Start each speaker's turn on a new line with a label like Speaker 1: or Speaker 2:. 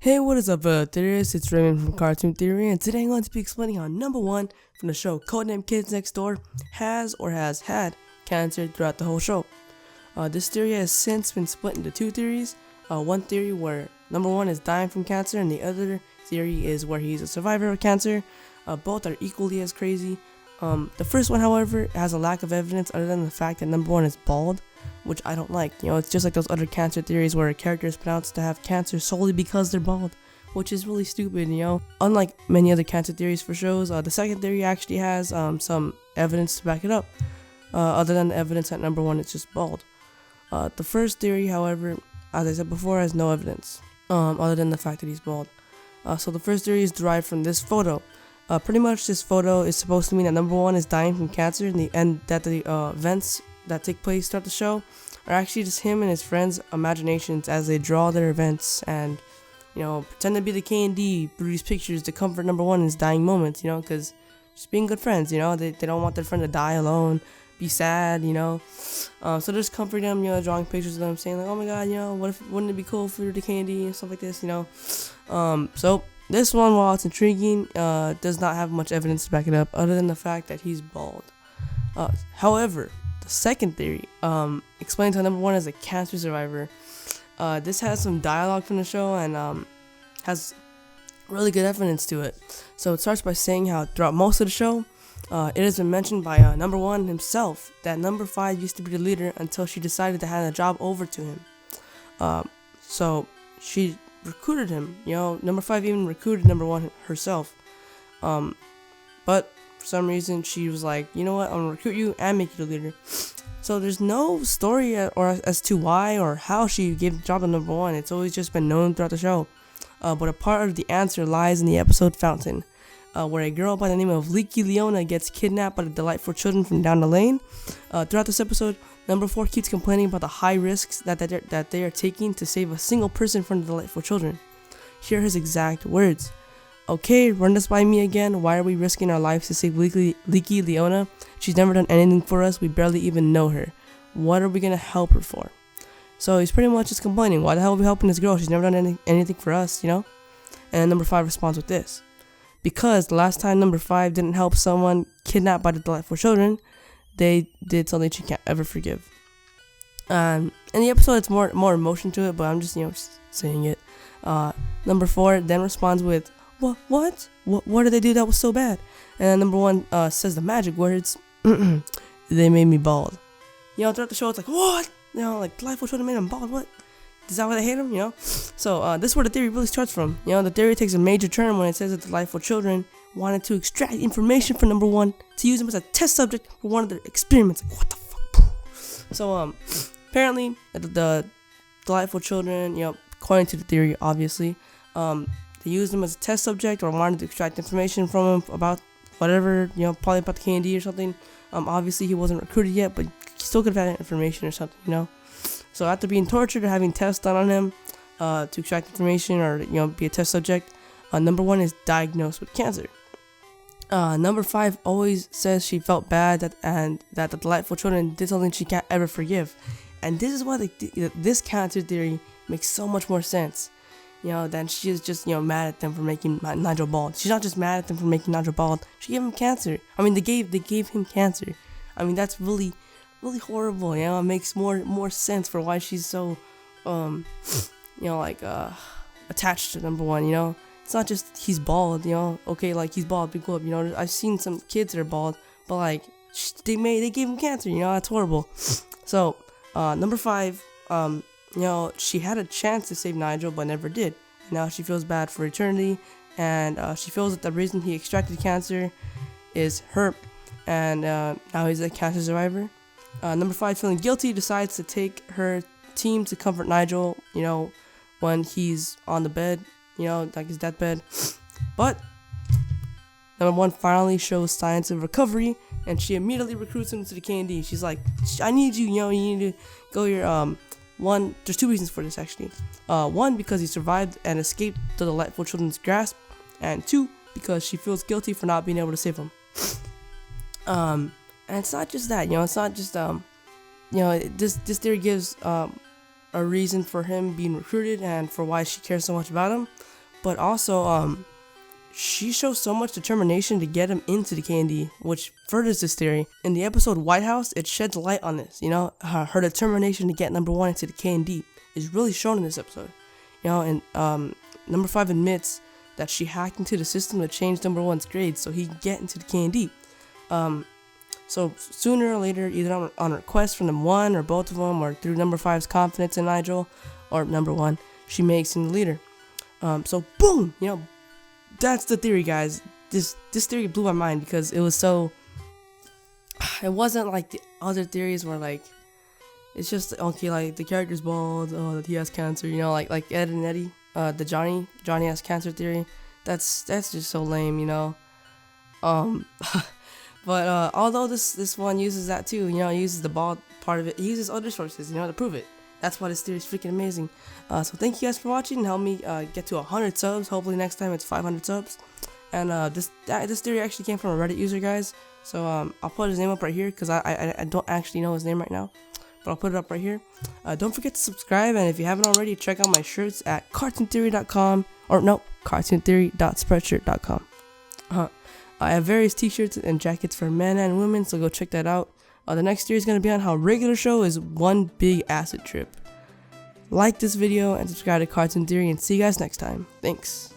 Speaker 1: Hey, what is up, theorists? It's Raymond from Cartoon Theory, and today I'm going to be explaining how Numbuh from the show Codename Kids Next Door has or has had cancer throughout the whole show. This theory has since been split into two theories. One theory where Numbuh is dying from cancer, and the other theory is where he's a survivor of cancer. Both are equally as crazy. The first one, however, has a lack of evidence other than the fact that Numbuh is bald, which I don't like. It's just like those other cancer theories where a character is pronounced to have cancer solely because they're bald, which is really stupid, Unlike many other cancer theories for shows, the second theory actually has some evidence to back it up, other than the evidence that Numbuh is just bald. The first theory, however, as I said before, has no evidence, other than the fact that he's bald. So the first theory is derived from this photo. Pretty much this photo is supposed to mean that Numbuh is dying from cancer, and that the events that take place throughout the show are actually just him and his friends' imaginations as they draw their events and, pretend to be the K&D through these pictures to comfort Numbuh in his dying moments, because just being good friends, they don't want their friend to die alone, be sad, so just comfort them, drawing pictures of them, saying like, oh my god, wouldn't it be cool if we were the K&D and stuff like this, so this one, while it's intriguing, does not have much evidence to back it up other than the fact that he's bald. However, the second theory explains how Numbuh is a cancer survivor. This has some dialogue from the show and has really good evidence to it. So it starts by saying how throughout most of the show, it has been mentioned by Numbuh himself that Number 5 used to be the leader until she decided to hand the job over to him. So she recruited him. Number 5 even recruited Numbuh herself. But for some reason, she was like, you know what, I'm gonna recruit you and make you the leader. So there's no story or as to why or how she gave the job to Numbuh. It's always just been known throughout the show. But a part of the answer lies in the episode Fountain, where a girl by the name of Leaky Leona gets kidnapped by the delightful children from down the lane. Throughout this episode, Number 4 keeps complaining about the high risks that they are taking to save a single person from the delightful children. Here are his exact words. Okay, run this by me again. Why are we risking our lives to save Leaky Leona? She's never done anything for us. We barely even know her. What are we going to help her for? So he's pretty much just complaining. Why the hell are we helping this girl? She's never done anything for us, And Number 5 responds with this. Because the last time Number 5 didn't help someone kidnapped by the delightful children, they did something she can't ever forgive. In the episode, it's more emotion to it, but I'm just, just saying it. Number 4 then responds with, What did they do that was so bad? And Number 1 says the magic words, they made me bald. Throughout the show, it's like, what? Like, delightful children made him bald, what? Is that why they hate him, So, this is where the theory really starts from. The theory takes a major turn when it says that the delightful children wanted to extract information from Number 1 to use him as a test subject for one of their experiments. Like, what the fuck? So, apparently, the delightful children, according to the theory, obviously, they used him as a test subject or wanted to extract information from him about whatever, probably about the K&D or something. Obviously, he wasn't recruited yet, but he still could have had information or something, So after being tortured or having tests done on him to extract information or, be a test subject, Number 1 is diagnosed with cancer. Number 5 always says she felt bad that the delightful children did something she can't ever forgive. And this is why this cancer theory makes so much more sense. Than she is just, mad at them for making Nigel bald. She's not just mad at them for making Nigel bald. She gave him cancer. They gave him cancer. That's really, really horrible. It makes more sense for why she's so, attached to Number 1. It's not just he's bald. Okay, like he's bald, big whoop. I've seen some kids that are bald, but like they gave him cancer. That's horrible. So, Number 5, she had a chance to save Nigel, but never did. Now she feels bad for eternity, and she feels that the reason he extracted cancer is her, and now he's a cancer survivor. Number 5, feeling guilty, decides to take her team to comfort Nigel, when he's on the bed, like his deathbed. But Number 1 finally shows signs of recovery, and she immediately recruits him to the K&D. She's like, I need you, you need to go here, One, there's 2 reasons for this actually. One, because he survived and escaped the delightful children's grasp, and 2, because she feels guilty for not being able to save him. And it's not just that, it's not just this theory gives a reason for him being recruited and for why she cares so much about him. but also she shows so much determination to get him into the K&D, which furthers this theory. In the episode White House, it sheds light on this. You know, her determination to get number 1 into the K&D is really shown in this episode. You know, and number 5 admits that she hacked into the system to change number 1's grades so he can get into the K&D. So sooner or later, either on request from number 1 or both of them, or through number 5's confidence in Nigel or number 1, she makes him the leader. So boom, you know, that's the theory, guys. This theory blew my mind because it was so. It wasn't like the other theories where like, it's just okay, like the character's bald, oh, that he has cancer, you know, like Ed and Eddie, the Johnny has cancer theory. That's just so lame, you know. But although this one uses that too, you know, it uses the bald part of it, it uses other sources, you know, to prove it. That's why this theory is freaking amazing. So thank you guys for watching and help me get to 100 subs. Hopefully next time it's 500 subs. And this theory actually came from a Reddit user, guys. So I'll put his name up right here because I don't actually know his name right now. But I'll put it up right here. Don't forget to subscribe, and if you haven't already, check out my shirts at CartoonTheory.com, or no, CartoonTheory.spreadshirt.com. I have various t-shirts and jackets for men and women, so go check that out. The next theory is going to be on how regular show is one big acid trip. Like this video and subscribe to Cartoon Theory, and see you guys next time. Thanks.